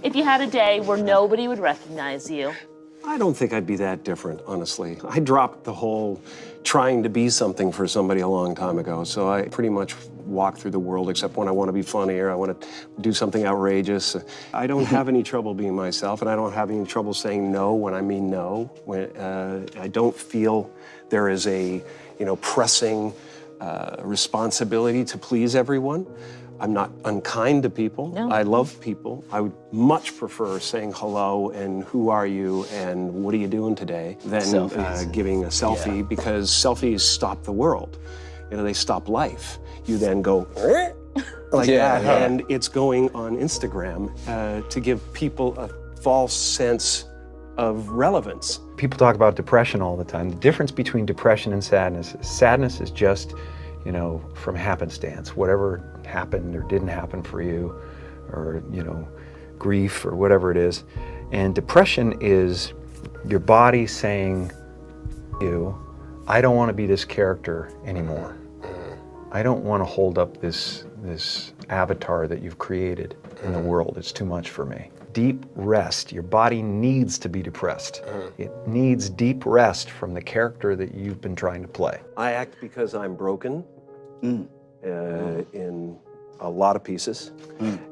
If you had a day where nobody would recognize you? I don't think I'd be that different, honestly. I dropped the whole trying to be something for somebody a long time ago, so I pretty much walk through the world except when I want to be funny or I want to do something outrageous. I don't have any trouble being myself, and I don't have any trouble saying no when I mean no. I don't feel there is a, pressing responsibility to please everyone. I'm not unkind to people. No. I love people. I would much prefer saying hello and who are you and what are you doing today than giving a selfie, because selfies stop the world. They stop life. You then go like that, and it's going on Instagram to give people a false sense of relevance. People talk about depression all the time. The difference between depression and sadness is just, from happenstance. Whatever happened or didn't happen for you, or, grief or whatever it is. And depression is your body saying, I don't want to be this character anymore. I don't want to hold up this avatar that you've created in the world. It's too much for me. Deep rest. Your body needs to be depressed. It needs deep rest from the character that you've been trying to play. I act because I'm broken in a lot of pieces,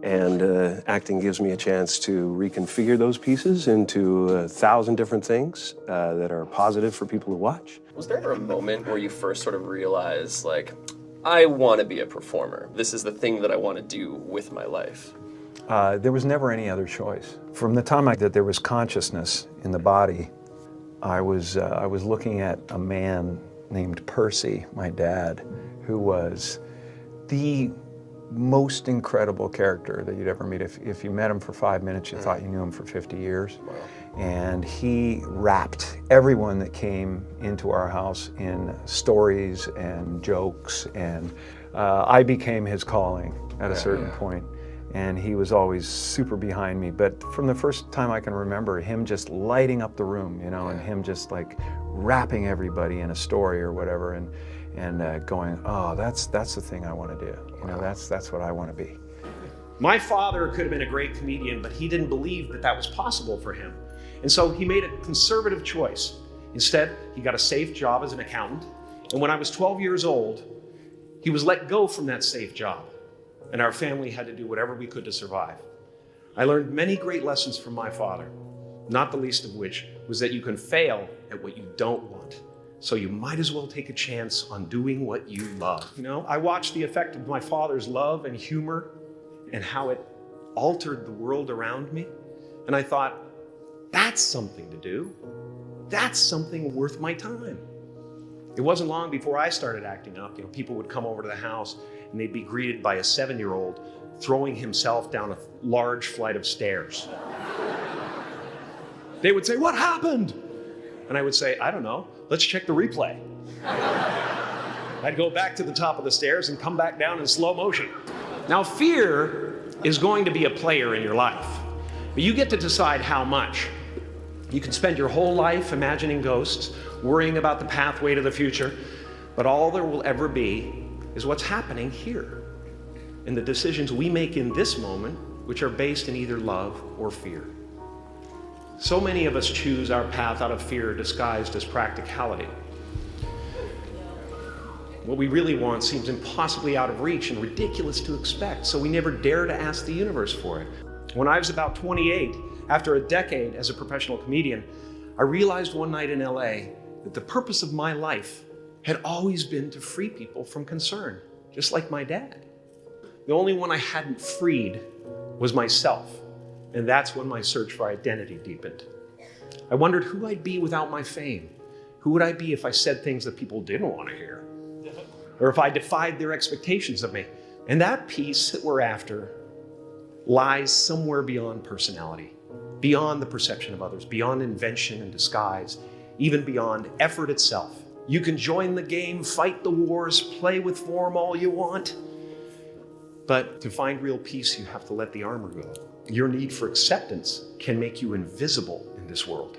and acting gives me a chance to reconfigure those pieces into 1,000 different things that are positive for people to watch. Was there ever a moment where you first sort of realized, like, I want to be a performer. This is the thing that I want to do with my life? There was never any other choice. From the time that there was consciousness in the body, I was looking at a man named Percy, my dad, who was the most incredible character that you'd ever meet. If you met him for 5 minutes, you thought you knew him for 50 years. Wow. And he wrapped everyone that came into our house in stories and jokes, and I became his calling at a certain point. And he was always super behind me. But from the first time I can remember, him just lighting up the room, and him just like wrapping everybody in a story or whatever, and going, oh, that's the thing I want to do. That's what I want to be. My father could have been a great comedian, but he didn't believe that was possible for him. And so he made a conservative choice. Instead, he got a safe job as an accountant. And when I was 12 years old, he was let go from that safe job. And our family had to do whatever we could to survive. I learned many great lessons from my father, not the least of which was that you can fail at what you don't want. So you might as well take a chance on doing what you love. I watched the effect of my father's love and humor and how it altered the world around me. And I thought, that's something to do. That's something worth my time. It wasn't long before I started acting up. People would come over to the house and they'd be greeted by a 7-year-old throwing himself down a large flight of stairs. They would say, "What happened?" And I would say, "I don't know. Let's check the replay." I'd go back to the top of the stairs and come back down in slow motion. Now, fear is going to be a player in your life, but you get to decide how much. You can spend your whole life imagining ghosts, worrying about the pathway to the future, but all there will ever be is what's happening here, and the decisions we make in this moment, which are based in either love or fear. So many of us choose our path out of fear disguised as practicality. What we really want seems impossibly out of reach and ridiculous to expect, so we never dare to ask the universe for it. When I was about 28, after a decade as a professional comedian, I realized one night in LA that the purpose of my life had always been to free people from concern, just like my dad. The only one I hadn't freed was myself, and that's when my search for identity deepened. I wondered who I'd be without my fame. Who would I be if I said things that people didn't want to hear? Or if I defied their expectations of me? And that piece that we're after lies somewhere beyond personality, beyond the perception of others, beyond invention and disguise, even beyond effort itself. You can join the game, fight the wars, play with form all you want, but to find real peace, you have to let the armor go. Your need for acceptance can make you invisible in this world.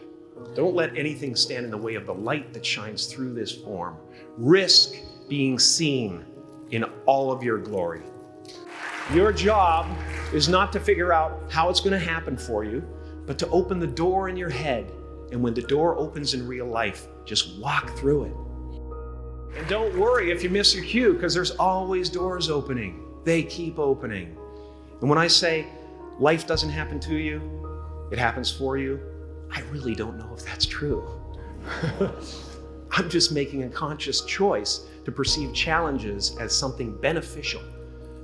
Don't let anything stand in the way of the light that shines through this form. Risk being seen in all of your glory. Your job is not to figure out how it's going to happen for you, but to open the door in your head. And when the door opens in real life, just walk through it. And don't worry if you miss your cue, because there's always doors opening. They keep opening. And when I say life doesn't happen to you, it happens for you, I really don't know if that's true. I'm just making a conscious choice to perceive challenges as something beneficial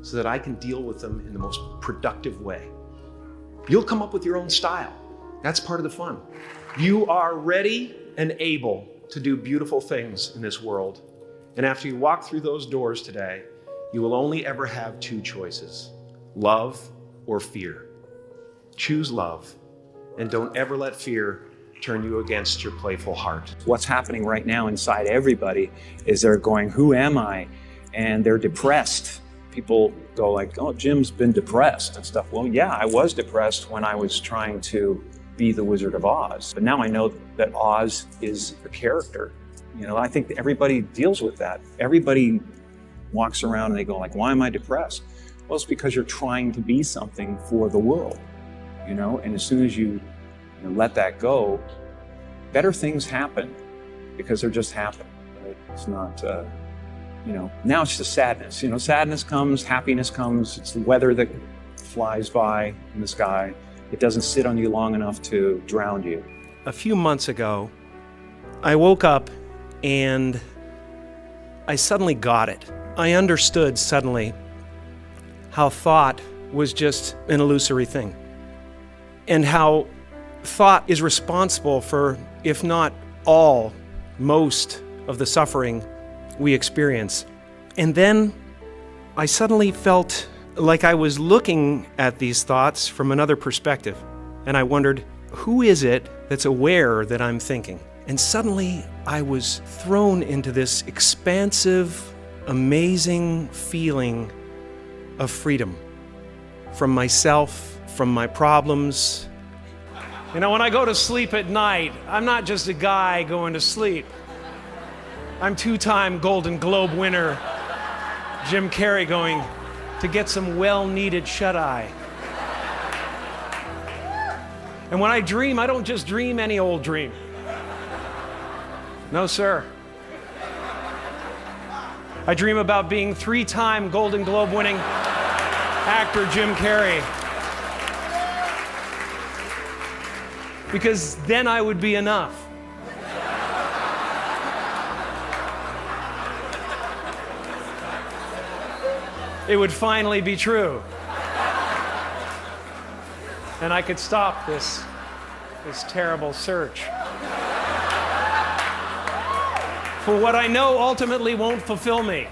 so that I can deal with them in the most productive way. You'll come up with your own style. That's part of the fun. You are ready and able to do beautiful things in this world. And after you walk through those doors today, you will only ever have two choices: love or fear. Choose love, and don't ever let fear turn you against your playful heart. What's happening right now inside everybody is they're going, who am I? And they're depressed. People go like, oh, Jim's been depressed and stuff. Well, yeah, I was depressed when I was trying to be the Wizard of Oz. But now I know that Oz is a character. You know, I think everybody deals with that. Everybody walks around and they go like, why am I depressed? Well, it's because you're trying to be something for the world, you know? And as soon as you let that go, better things happen because they're just happen. Right? It's not, now it's just sadness. You know, sadness comes, happiness comes. It's the weather that flies by in the sky. It doesn't sit on you long enough to drown you. A few months ago, I woke up and I suddenly got it. I understood suddenly how thought was just an illusory thing, and how thought is responsible for, if not all, most of the suffering we experience. And then I suddenly felt like I was looking at these thoughts from another perspective. And I wondered, who is it that's aware that I'm thinking? And suddenly I was thrown into this expansive, amazing feeling of freedom from myself, from my problems. You know, when I go to sleep at night, I'm not just a guy going to sleep. I'm two-time Golden Globe winner Jim Carrey going to get some well-needed shut-eye. And when I dream, I don't just dream any old dream. No, sir. I dream about being three-time Golden Globe winning actor Jim Carrey. Because then I would be enough. It would finally be true. And I could stop this terrible search for what I know ultimately won't fulfill me.